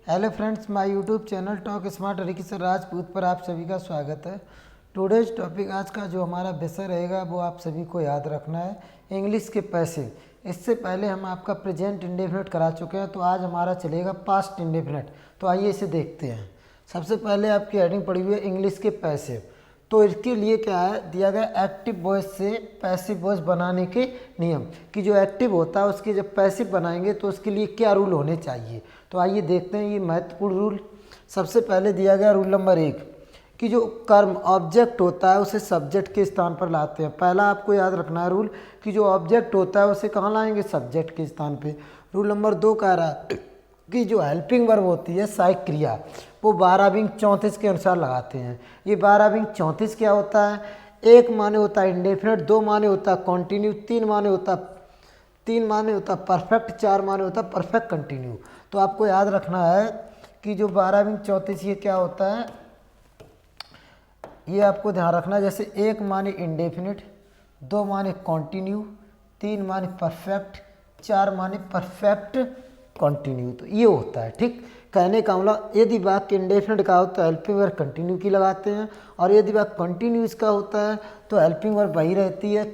Hello friends, my YouTube channel talk smart Harikishan Rajput पर आप सभी का स्वागत है। टुडेज टॉपिक आज का जो हमारा विषय रहेगा वो आप सभी को याद रखना है, इंग्लिश के पैसे। इससे पहले हम आपका प्रेजेंट इंडेफिनिट करा चुके हैं, तो आज हमारा चलेगा पास्ट इंडेफिनिट। तो आइए इसे देखते हैं। सबसे पहले आपकी हेडिंग पड़ी हुई है इंग्लिश के पैसे। तो इसके लिए क्या है दिया गया, एक्टिव वॉइस से पैसिव वॉइस बनाने के नियम कि जो एक्टिव होता है उसके जब पैसिव बनाएंगे तो उसके लिए क्या रूल होने चाहिए। तो आइए देखते हैं ये महत्वपूर्ण रूल। सबसे पहले दिया गया रूल नंबर 1 कि जो कर्म ऑब्जेक्ट होता है उसे सब्जेक्ट के स्थान पर लाते हैं। पहला आपको याद रखना है रूल कि जो ऑब्जेक्ट होता है उसे कहाँ लाएंगे, सब्जेक्ट के स्थान पे। रूल नंबर 2 कह रहा है कि जो हेल्पिंग वर्ब होती है सहायक क्रिया, वो 12-34 के अनुसार लगाते हैं। ये 12-34 क्या होता है, 1 माने होता है इंडेफिनिट, 2 माने होता है कॉन्टिन्यू, 3 माने होता परफेक्ट, 4 माने होता है परफेक्ट कंटिन्यू। तो आपको याद रखना है कि जो 12-34 ये क्या होता है, ये आपको ध्यान रखना है। जैसे 1 माने इंडेफिनिट, 2 माने कॉन्टिन्यू, 3 माने परफेक्ट, 4 माने परफेक्ट कंटिन्यू। तो ये होता है, ठीक। कहने का मतलब यदि वाक्य इंडेफिनिट का होता है हेल्पिंग वर्ब कंटिन्यू की लगाते हैं, और यदि वाक्य कंटिन्यूस का होता है तो हेल्पिंग वर्ब वही रहती है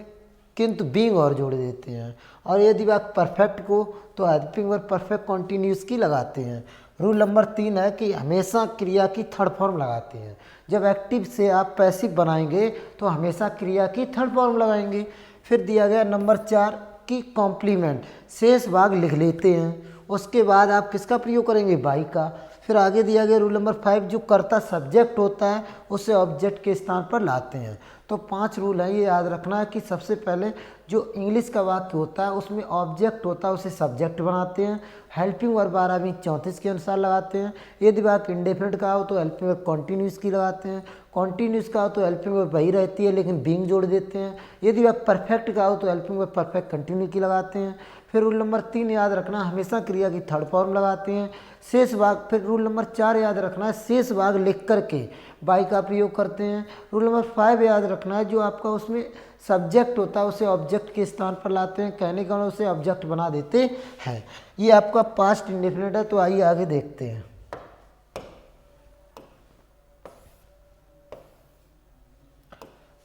किंतु बीइंग और जोड़ देते हैं। और यदि वाक्य परफेक्ट को तो हेल्पिंग वर्ब परफेक्ट कंटिन्यूस की लगाते हैं। रूल नंबर 3 है कि हमेशा क्रिया की थर्ड फॉर्म लगाते हैं। जब एक्टिव से आप पैसिव बनाएंगे तो हमेशा क्रिया की थर्ड फॉर्म लगाएंगे। फिर दिया गया नंबर 4 की कॉम्प्लीमेंट, शेष भाग लिख लेते हैं, उसके बाद आप किसका प्रयोग करेंगे, बाई का। फिर आगे दिया गया रूल नंबर 5 जो कर्ता सब्जेक्ट होता है उसे ऑब्जेक्ट के स्थान पर लाते हैं। तो 5 रूल है, ये याद रखना है कि सबसे पहले जो इंग्लिश का वाक्य होता है उसमें ऑब्जेक्ट होता है उसे सब्जेक्ट बनाते हैं, हेल्पिंग वर्ब 12-34 के अनुसार लगाते हैं। यदि वाक्य इंडेफिनिट का हो तो हेल्पिंग वर्ब कॉन्टिन्यूस की लगाते हैं, कॉन्टिन्यूस का हो तो हेल्पिंग वर्ब वही रहती है लेकिन बीइंग जोड़ देते हैं। यदि वाक्य परफेक्ट का हो तो हेल्पिंग वर्ब परफेक्ट कंटिन्यू की लगाते हैं। फिर रूल नंबर 3 याद रखना, हमेशा क्रिया की थर्ड फॉर्म लगाते हैं। शेष भाग, फिर रूल नंबर 4 याद रखना है, शेष भाग लिख करके बाई का प्रयोग करते हैं। रूल नंबर 5 याद रखना है, जो आपका उसमें सब्जेक्ट होता है उसे ऑब्जेक्ट के स्थान पर लाते हैं, कहने का उसे ऑब्जेक्ट बना देते हैं। ये आपका पास्ट इंडेफिनिट है। तो आइए आगे देखते हैं।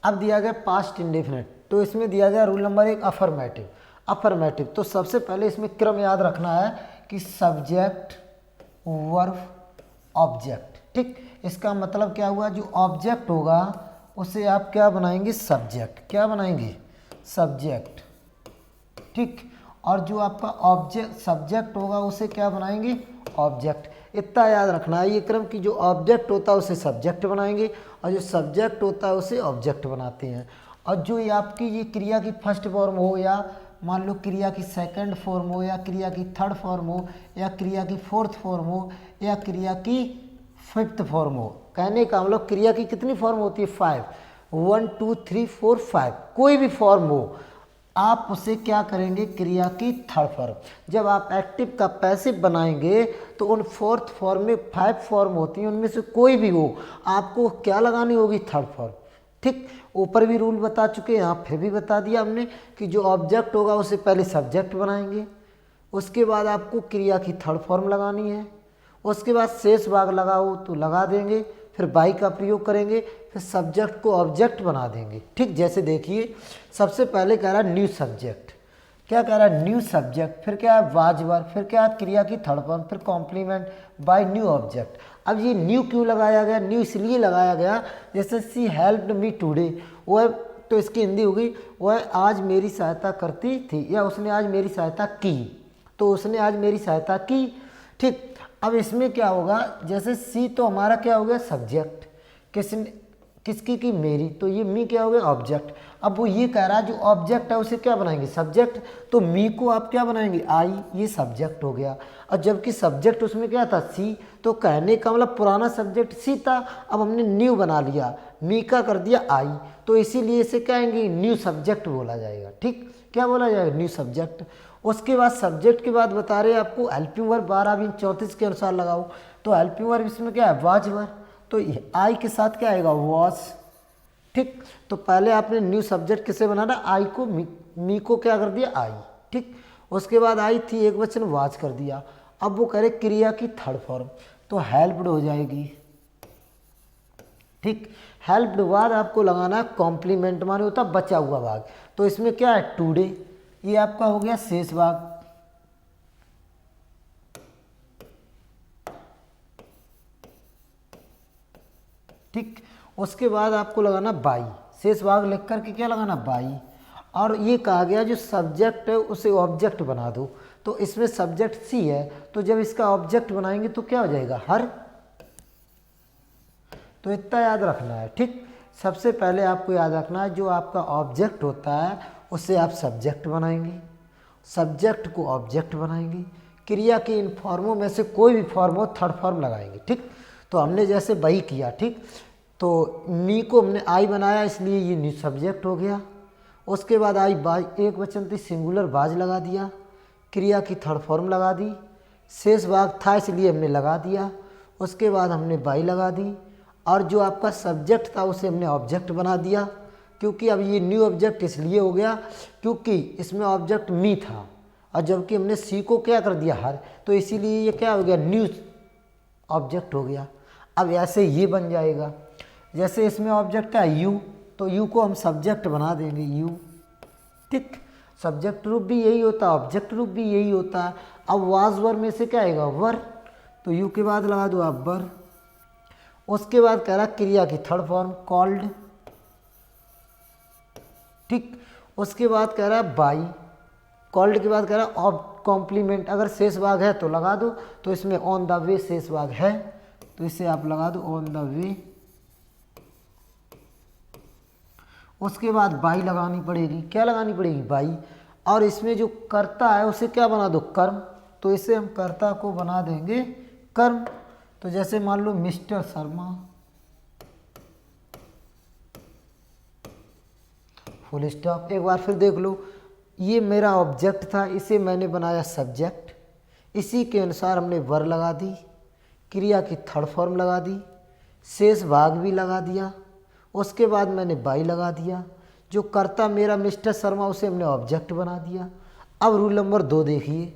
अब दिया गया पास्ट इंडेफिनिट, तो इसमें दिया गया रूल नंबर 1 अफर्मेटिव। अफर्मेटिव तो सबसे पहले इसमें क्रम याद रखना है कि सब्जेक्ट वर्ब ऑब्जेक्ट, ठीक। इसका मतलब क्या हुआ, जो ऑब्जेक्ट होगा उसे आप क्या बनाएंगे, सब्जेक्ट। क्या बनाएंगे, सब्जेक्ट, ठीक। और जो आपका ऑब्जेक्ट सब्जेक्ट होगा उसे क्या बनाएंगे, ऑब्जेक्ट। इतना याद रखना है ये क्रम कि जो ऑब्जेक्ट होता है उसे सब्जेक्ट बनाएंगे और जो सब्जेक्ट होता है उसे ऑब्जेक्ट बनाते हैं। और जो ये आपकी ये क्रिया की फर्स्ट फॉर्म हो या मान लो क्रिया की सेकंड फॉर्म हो या क्रिया की थर्ड फॉर्म हो या क्रिया की फोर्थ फॉर्म हो या क्रिया की फिफ्थ फॉर्म हो, कहने का मतलब क्रिया की कितनी फॉर्म होती है, 5, 1 2 3 4 5, कोई भी फॉर्म हो आप उसे क्या करेंगे, क्रिया की थर्ड फॉर्म। जब आप एक्टिव का पैसिव बनाएंगे तो उन फोर्थ फॉर्म में 5 फॉर्म होती हैं, उनमें से कोई भी हो आपको क्या लगानी होगी, थर्ड फॉर्म, ठीक। ऊपर भी रूल बता चुके हैं, यहाँ फिर भी बता दिया हमने कि जो ऑब्जेक्ट होगा उसे पहले सब्जेक्ट बनाएंगे, उसके बाद आपको क्रिया की थर्ड फॉर्म लगानी है, उसके बाद शेष भाग लगाओ तो लगा देंगे, फिर बाई का प्रयोग करेंगे, फिर सब्जेक्ट को ऑब्जेक्ट बना देंगे, ठीक। जैसे देखिए सबसे पहले कह रहा है न्यू सब्जेक्ट, क्या कह रहा है, न्यू सब्जेक्ट, फिर क्या है वाज वर्ब, फिर क्या है क्रिया की थर्ड फॉर्म, फिर कॉम्प्लीमेंट बाय न्यू ऑब्जेक्ट। अब ये न्यू क्यों लगाया गया, न्यू इसलिए लगाया गया जैसे सी हेल्प्ड मी टुडे, वह तो इसकी हिंदी हो गई वह आज मेरी सहायता करती थी, या उसने आज मेरी सहायता की, तो उसने आज मेरी सहायता की, ठीक। अब इसमें क्या होगा, जैसे सी तो हमारा क्या हो गया, सब्जेक्ट, किसने किसकी की, मेरी, तो ये मी क्या हो गया, ऑब्जेक्ट। अब वो ये कह रहा है जो ऑब्जेक्ट है उसे क्या बनाएंगे, सब्जेक्ट, तो मी को आप क्या बनाएंगे, आई, ये सब्जेक्ट हो गया। और जबकि सब्जेक्ट उसमें क्या था, सी, तो कहने का मतलब पुराना सब्जेक्ट सी था, अब हमने न्यू बना लिया, मी का कर दिया आई, तो इसीलिए इसे कहेंगे न्यू सब्जेक्ट बोला जाएगा, ठीक। क्या बोला जाएगा, न्यू सब्जेक्ट। उसके बाद सब्जेक्ट के बाद बता रहे हैं आपको हेल्पिंग वर्ब 12-34 के अनुसार लगाओ, तो हेल्पिंग वर्ब इसमें क्या है, वाज वर्ब, तो आई के साथ क्या आएगा, वॉज, ठीक। तो पहले आपने न्यू सब्जेक्ट किसे बनाना, आई को, मी को क्या कर दिया, आई, ठीक। उसके बाद आई थी एक वचन वाज कर दिया। अब वो कह रहे क्रिया की थर्ड फॉर्म, तो हेल्प्ड हो जाएगी। ठीक, हेल्प्ड बाद आपको लगाना है कॉम्प्लीमेंट, माने होता बचा हुआ भाग। तो इसमें क्या है टुडे, ये आपका हो गया शेष भाग। ठीक, उसके बाद आपको लगाना बाई, शेष भाग लिख करके क्या लगाना बाई। और ये कहा गया जो सब्जेक्ट है उसे ऑब्जेक्ट बना दो, तो इसमें सब्जेक्ट सी है, तो जब इसका ऑब्जेक्ट बनाएंगे तो क्या हो जाएगा हर। तो इतना याद रखना है। ठीक, सबसे पहले आपको याद रखना है जो आपका ऑब्जेक्ट होता है उसे आप सब्जेक्ट बनाएंगे, सब्जेक्ट को ऑब्जेक्ट बनाएंगे, क्रिया की इन फॉर्मों में से कोई भी फॉर्म हो थर्ड फॉर्म लगाएंगे। ठीक, तो हमने जैसे वही किया। ठीक, तो नी को हमने आई बनाया इसलिए ये नी सब्जेक्ट हो गया। उसके बाद आई बाज एक वचन थी सिंगुलर बाज लगा दिया, क्रिया की थर्ड फॉर्म लगा दी, शेष भाग था इसलिए हमने लगा दिया। उसके बाद हमने बाई लगा दी, और जो आपका सब्जेक्ट था उसे हमने ऑब्जेक्ट बना दिया, क्योंकि अब ये न्यू ऑब्जेक्ट इसलिए हो गया क्योंकि इसमें ऑब्जेक्ट मी था, और जबकि हमने सी को क्या कर दिया हर, तो इसीलिए ये क्या हो गया न्यू ऑब्जेक्ट हो गया। अब ऐसे ये बन जाएगा, जैसे इसमें ऑब्जेक्ट है यू, तो यू को हम सब्जेक्ट बना देंगे यू। ठीक, सब्जेक्ट रूप भी यही होता है, ऑब्जेक्ट रूप भी यही होता है। अब वाज वर में से क्या आएगा वर, तो यू के बाद लगा दो आप वर। उसके बाद कह रहा क्रिया की थर्ड फॉर्म कॉल्ड। ठीक, उसके बाद कह रहा है बाई, कॉल्ड के बाद कह रहा है कॉम्प्लीमेंट, अगर शेष भाग है तो लगा दो, तो इसमें ऑन द वे शेष भाग है तो इसे आप लगा दो ऑन द वे। उसके बाद बाई लगानी पड़ेगी, क्या लगानी पड़ेगी बाई, और इसमें जो कर्ता है उसे क्या बना दो कर्म, तो इसे हम कर्ता को बना देंगे कर्म। तो जैसे मान लो मिस्टर शर्मा, फुल स्टॉप। एक बार फिर देख लो, ये मेरा ऑब्जेक्ट था, इसे मैंने बनाया सब्जेक्ट, इसी के अनुसार हमने वर लगा दी, क्रिया की थर्ड फॉर्म लगा दी, शेष भाग भी लगा दिया। उसके बाद मैंने बाई लगा दिया, जो कर्ता मेरा मिस्टर शर्मा उसे हमने ऑब्जेक्ट बना दिया। अब रूल नंबर 2 देखिए,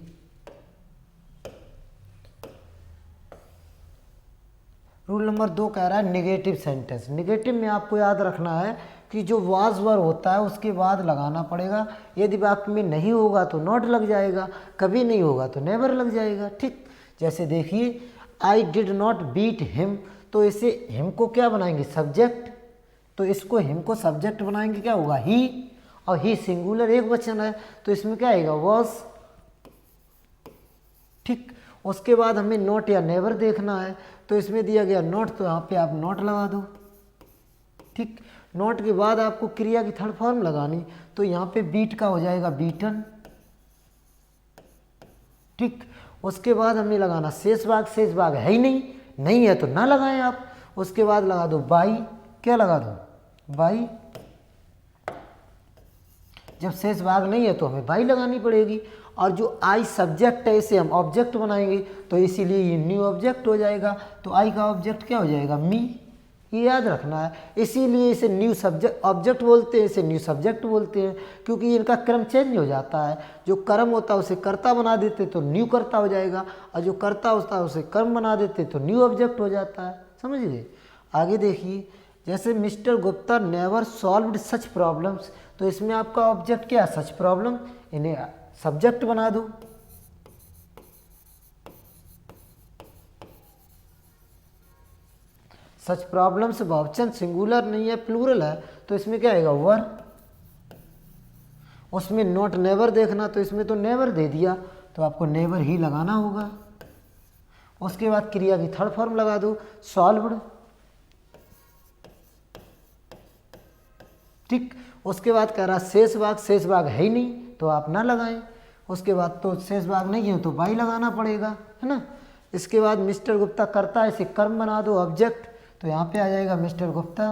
रूल नंबर 2 कह रहा है नेगेटिव सेंटेंस। नेगेटिव में आपको याद रखना है कि जो वाज वर होता है उसके बाद लगाना पड़ेगा, यदि वाक्य में नहीं होगा तो नॉट लग जाएगा, कभी नहीं होगा तो नेवर लग जाएगा। ठीक, जैसे देखिए I did not beat him, तो इसे हिम को क्या बनाएंगे सब्जेक्ट, तो इसको हिम को सब्जेक्ट बनाएंगे क्या होगा ही, और ही सिंगुलर एक वचन है तो इसमें क्या आएगा वॉज। ठीक, उसके बाद हमें नॉट या नेवर देखना है, तो इसमें दिया गया नॉट, तो यहाँ पे आप नॉट लगा दो। ठीक, नॉट के बाद आपको क्रिया की थर्ड फॉर्म लगानी, तो यहाँ पे बीट का हो जाएगा बीटन। ठीक, उसके बाद हमें लगाना शेष भाग, शेष भाग है ही नहीं, नहीं है तो ना लगाएं आप। उसके बाद लगा दो बाई, क्या लगा दो बाई, जब शेष भाग नहीं है तो हमें बाई लगानी पड़ेगी। और जो आई सब्जेक्ट है इसे हम ऑब्जेक्ट बनाएंगे, तो इसीलिए ये न्यू ऑब्जेक्ट हो जाएगा, तो आई का ऑब्जेक्ट क्या हो जाएगा मी, ये याद रखना है। इसीलिए इसे न्यू सब्जेक्ट ऑब्जेक्ट बोलते हैं, इसे न्यू सब्जेक्ट बोलते हैं, क्योंकि इनका क्रम चेंज हो जाता है। जो कर्म होता है उसे कर्ता बना देते तो न्यू कर्ता हो जाएगा, और जो कर्ता होता है उसे कर्म बना देते तो न्यू ऑब्जेक्ट हो जाता है। समझ गए। आगे देखिए, जैसे मिस्टर गुप्ता नेवर सॉल्व्ड सच प्रॉब्लम्स, तो इसमें आपका ऑब्जेक्ट क्या है सच प्रॉब्लम, इन्हें सब्जेक्ट बना दो। सच प्रॉब्लम्स बहुवचन सिंगुलर नहीं है प्लूरल है, तो इसमें क्या आएगा वर। उसमें नॉट नेवर देखना, तो इसमें तो नेवर दे दिया, तो आपको नेवर ही लगाना होगा। उसके बाद क्रिया की थर्ड फॉर्म लगा दो सॉल्व्ड। ठीक, उसके बाद कह रहा शेष भाग है ही नहीं तो आप ना लगाएं। उसके बाद तो शेष भाग नहीं है तो बाई लगाना पड़ेगा, है ना। इसके बाद मिस्टर गुप्ता करता है, इसे कर्म बना दो ऑब्जेक्ट, तो यहाँ पे आ जाएगा मिस्टर गुप्ता।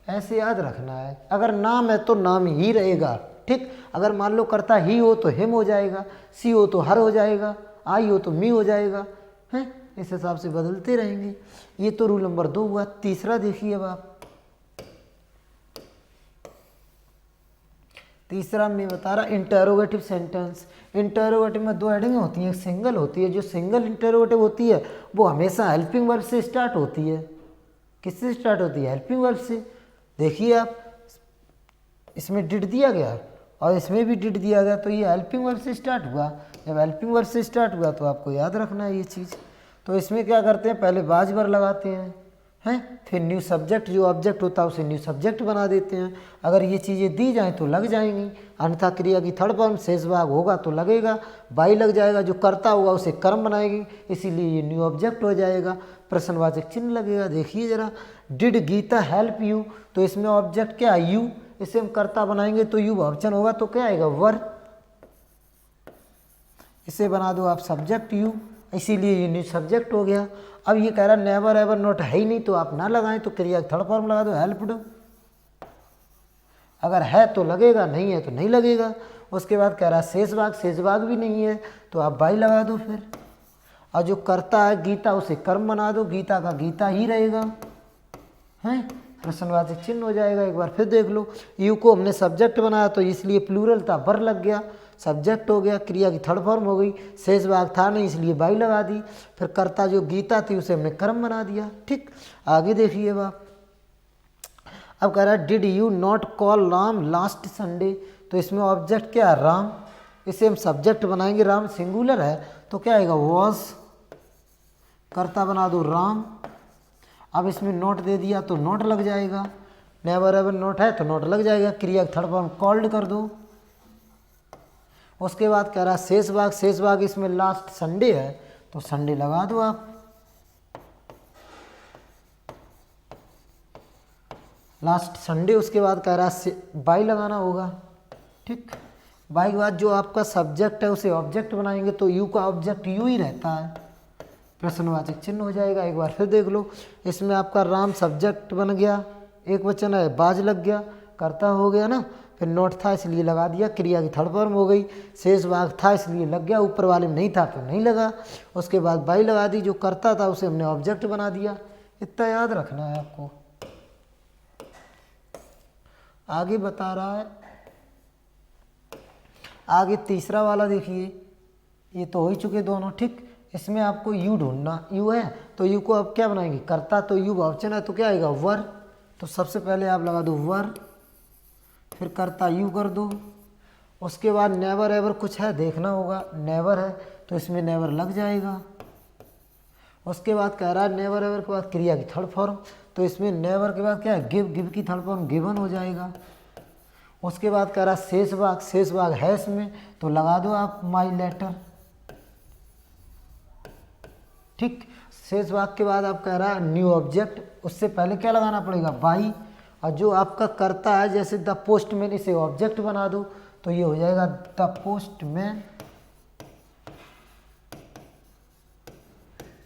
ऐसे याद रखना है, अगर नाम है तो नाम ही रहेगा। ठीक, अगर मान लो करता ही हो तो हिम हो जाएगा, सी हो तो हर हो जाएगा, आई हो तो मी हो जाएगा, है इस हिसाब से बदलते रहेंगे। ये तो रूल नंबर 2 हुआ। तीसरा देखिए अब आप, तीसरा मैं बता रहा इंटरोगेटिव सेंटेंस। इंटरोगेटिव में 2 हेडिंग होती हैं, एक सिंगल होती है। जो सिंगल इंटरोगेटिव होती है वो हमेशा हेल्पिंग वर्ब से स्टार्ट होती है। किससे स्टार्ट होती है? हेल्पिंग वर्ब से। देखिए आप, इसमें डिड दिया गया और इसमें भी डिड दिया गया, तो ये हेल्पिंग वर्ब से स्टार्ट हुआ। जब हेल्पिंग वर्ब से स्टार्ट हुआ तो आपको याद रखना है ये चीज़। तो इसमें क्या करते हैं, पहले बाज वर लगाते हैं, फिर न्यू सब्जेक्ट, जो ऑब्जेक्ट होता है उसे न्यू सब्जेक्ट बना देते हैं। अगर ये चीज़ें दी जाएँ तो लग जाएंगी, अन्यथा क्रिया की थर्ड फॉर्म शेष भाग होगा तो लगेगा, बाई लग जाएगा, जो करता होगा उसे कर्म बनाएगी, इसीलिए ये न्यू ऑब्जेक्ट हो जाएगा, प्रश्नवाचक चिन्ह लगेगा। देखिए जरा, डिड गीता हेल्प यू, तो इसमें ऑब्जेक्ट क्या है? यू। इसे हम कर्ता बनाएंगे तो यू बहुवचन होगा तो क्या आएगा? वर। इसे बना दो आप सब्जेक्ट यू, इसीलिए ये न्यू सब्जेक्ट हो गया। अब ये कह रहा है नेवर एवर नॉट है ही नहीं, तो आप ना लगाएं, तो क्रिया थर्ड फॉर्म लगा दो हेल्प्ड। अगर है तो लगेगा, नहीं है तो नहीं लगेगा। उसके बाद कह रहा है शेष भाग भी नहीं है, तो आप बाई लगा दो फिर। और जो करता है गीता, उसे कर्म बना दो, गीता का गीता ही रहेगा, हैं, प्रश्नवाचक चिन्ह हो जाएगा। एक बार फिर देख लो, यू को हमने सब्जेक्ट बनाया तो इसलिए प्लूरल था, बर लग गया, सब्जेक्ट हो गया, क्रिया की थर्ड फॉर्म हो गई। शेष भाग था नहीं इसलिए बाई लगा दी। फिर कर्ता जो गीता थी उसे हमने कर्म बना दिया। ठीक, आगे देखिए बाप। अब कह रहा है did you not call Ram last Sunday, तो इसमें ऑब्जेक्ट क्या है? राम। इसे हम सब्जेक्ट बनाएंगे, राम सिंगुलर है तो क्या आएगा? वॉज। कर्ता बना दो राम। अब इसमें नोट दे दिया तो नोट लग जाएगा, नेवर एवर नोट है तो नोट लग जाएगा, क्रिया थर्ड फॉर्म कॉल्ड कर दो। उसके बाद कह रहा है शेष भाग इसमें लास्ट संडे है तो संडे लगा दो आप। लास्ट संडे, उसके बाद कह रहा है बाई लगाना होगा। ठीक, बाई के बाद जो आपका सब्जेक्ट है उसे ऑब्जेक्ट बनाएंगे तो यू का ऑब्जेक्ट यू ही रहता है, प्रश्नवाचक चिन्ह हो जाएगा। एक बार फिर देख लो, इसमें आपका राम सब्जेक्ट बन गया, एक वचन है, बाज लग गया, कर्ता हो गया ना, फिर नोट था इसलिए लगा दिया, क्रिया की थर्ड फॉर्म हो गई। शेष भाग था इसलिए लग गया, ऊपर वाले में नहीं था तो नहीं लगा। उसके बाद बाई लगा दी, जो करता था उसे हमने ऑब्जेक्ट बना दिया। इतना याद रखना है आपको। आगे बता रहा है, आगे तीसरा वाला देखिए, ये तो हो ही चुके दोनों। ठीक, इसमें आपको यू ढूंढना, यू है तो यू को अब क्या बनाएंगे? करता तो यू बहुवचन है तो क्या आएगा? वर। तो सबसे पहले आप लगा दो वर, फिर करता यू कर दो। उसके बाद नेवर एवर कुछ है देखना होगा, नेवर है तो इसमें नेवर लग जाएगा। उसके बाद कह रहा है नेवर एवर के बाद क्रिया की थर्ड फॉर्म, तो इसमें नेवर के बाद क्या है? गिव, गिव की थर्ड फॉर्म गिवन हो जाएगा। उसके बाद कह रहा है शेष भाग है इसमें तो लगा दो आप माई लेटर। ठीक, शेष भाग के बाद आप कह रहा है न्यू ऑब्जेक्ट, उससे पहले क्या लगाना पड़ेगा? बाई। और जो आपका करता है जैसे द पोस्टमैन, इसे ऑब्जेक्ट बना दो तो ये हो जाएगा द पोस्टमैन।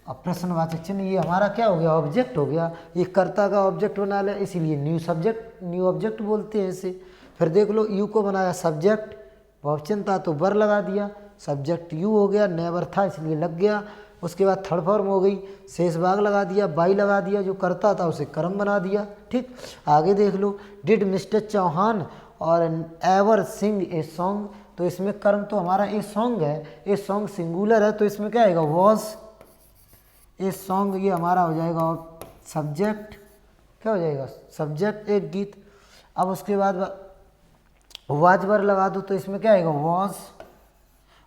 अब प्रश्नवाचक चिन्ह, ये हमारा क्या हो गया? ऑब्जेक्ट हो गया। ये कर्ता का ऑब्जेक्ट बना लिया इसीलिए न्यू ऑब्जेक्ट बोलते हैं इसे। फिर देख लो, यू को बनाया सब्जेक्ट, बहुवचन था तो बर लगा दिया, सब्जेक्ट यू हो गया, नेवर था इसलिए लग गया। उसके बाद थर्ड फॉर्म हो गई, शेष भाग लगा दिया, बाई लगा दिया, जो करता था उसे कर्म बना दिया। ठीक, आगे देख लो, डिड मिस्टर चौहान और एवर सिंग ए सॉन्ग, तो इसमें कर्म तो हमारा ए सॉन्ग है, ए सॉन्ग सिंगुलर है तो इसमें क्या आएगा? वॉज। ए सॉन्ग ये हमारा हो जाएगा सब्जेक्ट, क्या हो जाएगा? सब्जेक्ट, एक गीत। अब उसके बाद वाज वर लगा दो तो इसमें क्या आएगा? वॉज।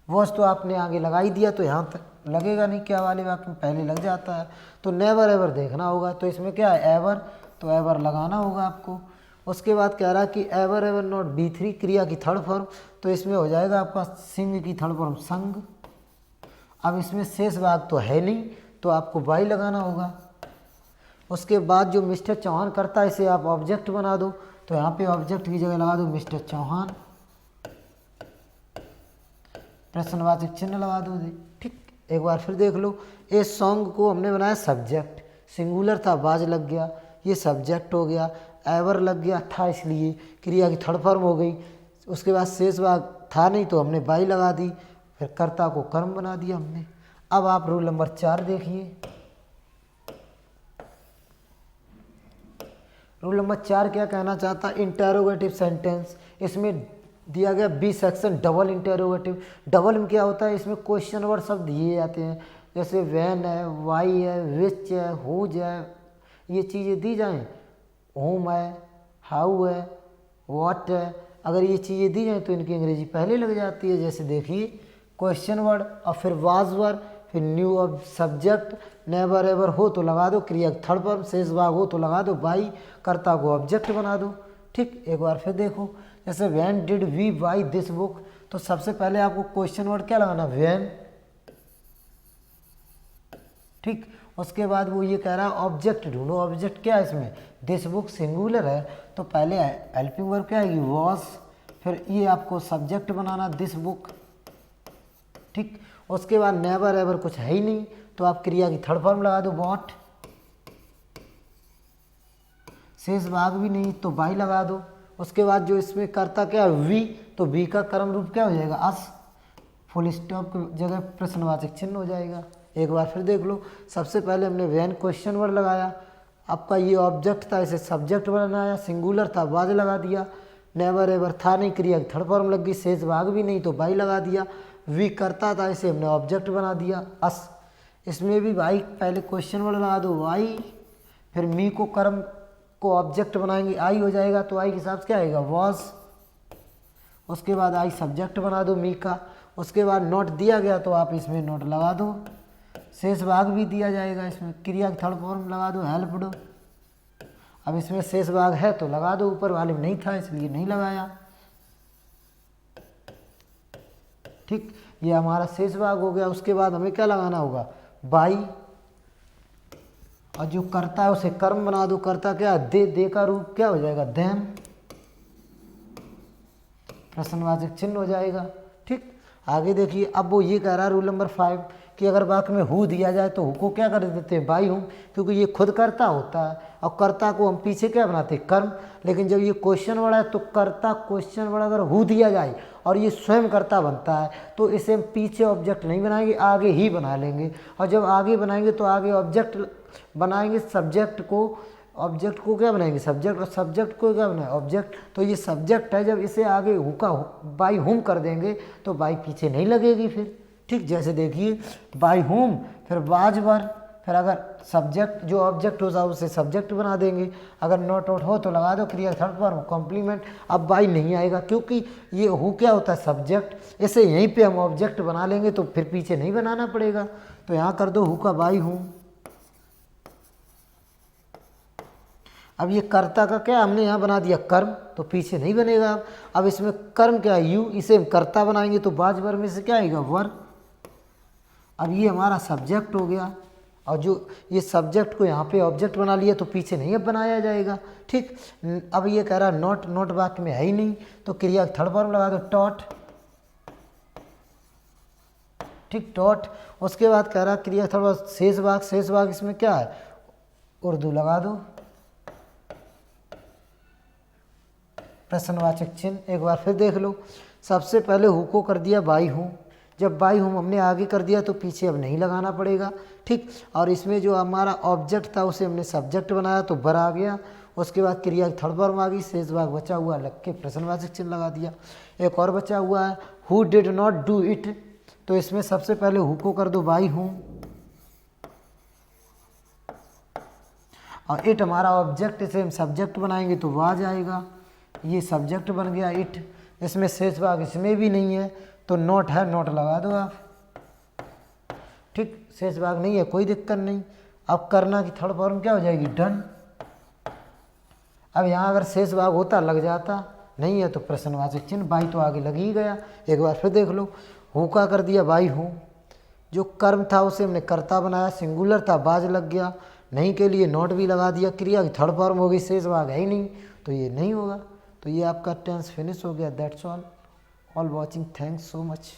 वॉज तो आपने आगे लगा ही दिया तो यहाँ तक लगेगा नहीं, क्या वाले वाक्य में पहले लग जाता है। तो नेवर एवर देखना होगा तो इसमें क्या है? एवर, तो एवर लगाना होगा आपको। उसके बाद कह रहा है कि एवर एवर नॉट B3, क्रिया की थर्ड फॉर्म, तो इसमें हो जाएगा आपका सिंग की थर्ड फॉर्म संग। अब इसमें शेष भाग तो है नहीं तो आपको बाई लगाना होगा। उसके बाद जो मिस्टर चौहान करता है इसे आप ऑब्जेक्ट बना दो, तो यहाँ पे ऑब्जेक्ट की जगह लगा दो मिस्टर चौहान, प्रश्नवाचक चिन्ह लगा दो। ठीक, एक बार फिर देख लो, इस सॉन्ग को हमने बनाया सब्जेक्ट, सिंगुलर था, बाज लग गया, ये सब्जेक्ट हो गया, एवर लग गया था इसलिए क्रिया की थर्ड फॉर्म हो गई। उसके बाद शेष भाग था नहीं तो हमने बाई लगा दी, फिर कर्ता को कर्म बना दिया हमने। अब आप रूल नंबर 4 देखिए। रूल नंबर 4 क्या कहना चाहता? Interrogative sentence. इसमें दिया गया B section double interrogative. Double में क्या होता है, इसमें क्वेश्चन वर्ड शब्द दिए जाते हैं, जैसे वैन है, वाई है, विच है, हुज है, ये चीज़ें दी जाएं, होम है, हाउ है, व्हाट है, अगर ये चीज़ें दी जाएं तो इनकी अंग्रेजी पहले लग जाती है। जैसे देखिए क्वेश्चन वर्ड और फिर वाज वर्ड, फिर new of subject, never ever हो तो लगा दो क्रिया थर्ड फॉर्म, शेष भाग हो तो लगा दो बाई, कर्ता को ऑब्जेक्ट बना दो। ठीक, एक बार फिर देखो, जैसे when did we buy this book, तो सबसे पहले आपको क्वेश्चन वर्ड क्या लगाना, व्हेन। ठीक, उसके बाद वो ये कह रहा है ऑब्जेक्ट ढूंढो, ऑब्जेक्ट क्या है इसमें, दिस बुक सिंगुलर है तो पहले हेल्पिंग वर्ब क्या आएगी, वॉज, फिर ये आपको सब्जेक्ट बनाना दिस बुक। ठीक, उसके बाद नेवर एवर कुछ है ही नहीं तो आप क्रिया की थर्ड फॉर्म लगा दो वॉट, शेष भाग भी नहीं तो बाई लगा दो। उसके बाद जो इसमें करता क्या है वी, तो वी का कर्म रूप क्या हो जाएगा अस, फुल स्टॉप की जगह प्रश्नवाचक चिन्ह हो जाएगा। एक बार फिर देख लो, सबसे पहले हमने व्हेन क्वेश्चन वर्ड लगाया, आपका ये ऑब्जेक्ट था इसे सब्जेक्ट बनाया, सिंगुलर था बाज लगा दिया, नेवर एवर था नहीं क्रिया की थर्ड फॉर्म लग गई, शेष भाग भी नहीं तो बाई लगा दिया, वी करता था इसे हमने ऑब्जेक्ट बना दिया अस, इसमें भी भाई पहले क्वेश्चन वर्ड लगा दो वाई, फिर मी को कर्म को ऑब्जेक्ट बनाएंगे आई हो जाएगा तो आई के हिसाब से क्या आएगा वॉज, उसके बाद आई सब्जेक्ट बना दो मी का, उसके बाद नोट दिया गया तो आप इसमें नोट लगा दो, शेष भाग भी दिया जाएगा, इसमें क्रिया की थर्ड फॉर्म लगा दो हेल्प्ड। अब इसमें शेष भाग है तो लगा दो, ऊपर वाले में नहीं था इसलिए नहीं लगाया। ठीक, ये हमारा शेष भाग हो गया। उसके बाद हमें क्या लगाना होगा बाई, और जो करता है उसे कर्म बना दो, करता क्या दे, दे का रूप क्या हो जाएगा देम, प्रश्नवाचक चिन्ह हो जाएगा। ठीक, आगे देखिए, अब वो ये कह रहा है रूल नंबर 5 कि अगर वाक्य में हु दिया जाए तो हु को क्या कर देते हैं बाई हूँ, क्योंकि ये खुद कर्ता होता है और कर्ता को हम पीछे क्या बनाते हैं कर्म। लेकिन जब ये क्वेश्चन वर्ड है तो कर्ता क्वेश्चन वर्ड अगर हु दिया जाए और ये स्वयं कर्ता बनता है तो इसे हम पीछे ऑब्जेक्ट नहीं बनाएंगे, आगे ही बना लेंगे, और जब आगे बनाएंगे तो आगे ऑब्जेक्ट बनाएंगे, सब्जेक्ट को, ऑब्जेक्ट को क्या बनाएंगे सब्जेक्ट, और सब्जेक्ट को क्या बनाए ऑब्जेक्ट, तो ये सब्जेक्ट है, जब इसे आगे हु का बाई हुम कर देंगे तो बाई पीछे नहीं लगेगी फिर। ठीक, जैसे देखिए बाई हुम, फिर बाज वर, फिर अगर सब्जेक्ट जो ऑब्जेक्ट होगा उसे सब्जेक्ट बना देंगे, अगर नॉट आउट हो तो लगा दो क्रिया थर्ड फॉर्म कॉम्प्लीमेंट। अब बाई नहीं आएगा क्योंकि ये हु क्या होता है सब्जेक्ट, इसे यहीं पे हम ऑब्जेक्ट बना लेंगे तो फिर पीछे नहीं बनाना पड़ेगा, तो यहाँ कर दो हु का बाई हूँ। अब ये कर्ता का क्या हमने यहाँ बना दिया कर्म, तो पीछे नहीं बनेगा। अब इसमें कर्म क्या है यू, इसे हम कर्ता बनाएंगे तो बाज वर में से क्या आएगा वर। अब ये हमारा सब्जेक्ट हो गया, और जो ये सब्जेक्ट को यहाँ पे ऑब्जेक्ट बना लिया तो पीछे नहीं अब बनाया जाएगा। ठीक, अब ये कह रहा है नॉट, नॉट वाक्य में है ही नहीं तो क्रिया थर्ड फॉर्म लगा दो टॉट। ठीक, टॉट। उसके बाद कह रहा है क्रिया थर्ड फॉर्म शेष भाग, शेष भाग इसमें क्या है उर्दू लगा दो, प्रश्नवाचक चिन्ह। एक बार फिर देख लो, सबसे पहले हु को कर दिया बाई हूँ, जब बाई हूँ हमने आगे कर दिया तो पीछे अब नहीं लगाना पड़ेगा। ठीक, और इसमें जो हमारा ऑब्जेक्ट था उसे हमने सब्जेक्ट बनाया तो बर आ गया, उसके बाद क्रिया थर्ड फॉर्म आ गई, शेष भाग बचा हुआ लग के प्रश्नवाचक चिन्ह लगा दिया। एक और बचा हुआ है who did not do it, तो इसमें सबसे पहले हु को कर दो बाई हूँ, और इट हमारा ऑब्जेक्ट, इसे हम सब्जेक्ट बनाएंगे तो वह आ जाएगा, ये सब्जेक्ट बन गया इट। इसमें शेष भाग इसमें भी नहीं है तो नोट है, नोट लगा दो आप। ठीक, शेष भाग नहीं है कोई दिक्कत नहीं। अब करना की थर्ड फॉर्म क्या हो जाएगी डन। अब यहाँ अगर शेष भाग होता लग जाता, नहीं है तो प्रश्नवाचक चिन्ह, बाई तो आगे लग ही गया। एक बार फिर देख लो, हु का कर दिया बाई हूँ, जो कर्म था उसे हमने कर्ता बनाया, सिंगुलर था बाज लग गया, नहीं के लिए नोट भी लगा दिया, क्रिया की थर्ड फॉर्म हो गई, शेष भाग है ही नहीं तो ये नहीं होगा। तो ये आपका टेंस फिनिश हो गया। That's all watching, thanks so much.